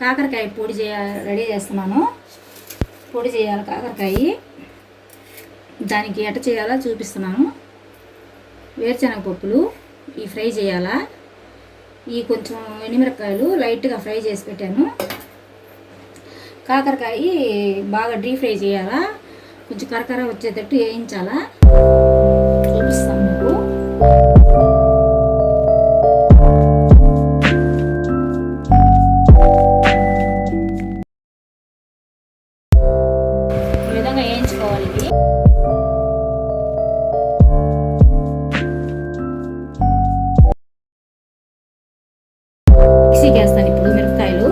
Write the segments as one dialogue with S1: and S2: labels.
S1: కాకరకాయ పొడి రెడీ చేస్తున్నాను. పొడి చేయాలి కాకరకాయ. దానికి ఎట్ట చేయాలో చూపిస్తున్నాను. వేరుశనగ పప్పులు ఈ ఫ్రై చేయాలా. ఈ కొంచెం ఎండుమిరపకాయలు లైట్గా ఫ్రై చేసి పెట్టాను. కాకరకాయ బాగా డీప్ ఫ్రై చేయాలా, కొంచెం కరకర వచ్చేటట్టు వేయించాలా. చూపిస్తాను మీకు. ఈ విధంగా వేయించుకోవాలి. ఇది మిక్సీకి వేస్తాను ఇప్పుడు మిరపకాయలు.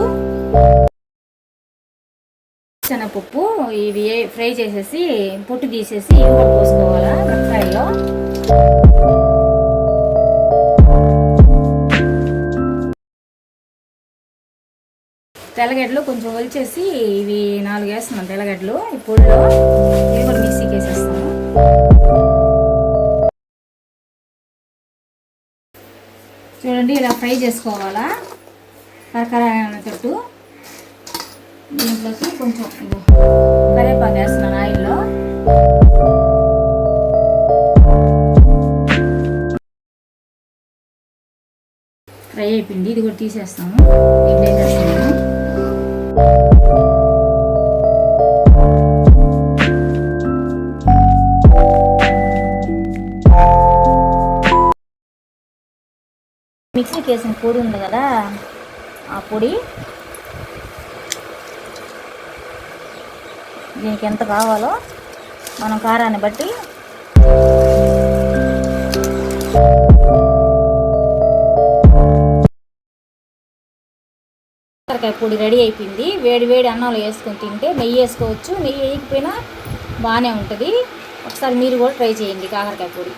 S1: శనగపప్పు ఇవి ఫ్రై చేసేసి పొట్టు తీసేసి ఇవి కూడా పోసుకోవాలా మిరపకాయల్లో. తెల్లగడ్డలు కొంచెం ఒలిచేసి ఇవి 4 వేస్తున్నాను. తెల్లగడ్డలు ఈ పొడిలో ఇవి కూడా మిక్సీకి వేసేస్తాను. చూడండి ఇలా ఫ్రై చేసుకోవాలా కరకర అనేటట్టు. దీంట్లోకి కొంచెం కరివేపాకు వేస్తున్నాను ఆయిల్లో. ఫ్రై అయిపోయింది. ఇది కూడా తీసేస్తాము. ఇడ్లీ వేసేస్తాము. మిక్సీకి వేసిన పొడి ఉంది కదా, ఆ పొడి దీనికి ఎంత కావాలో మనం కారాన్ని బట్టి కాకరకాయ పొడి రెడీ అయిపోయింది. వేడి వేడి అన్నంలో వేసుకొని తింటే, నెయ్యి వేసుకోవచ్చు, నెయ్యి వేయకపోయినా బాగానే ఉంటుంది. ఒకసారి మీరు కూడా ట్రై చేయండి కాకరకాయ పొడి.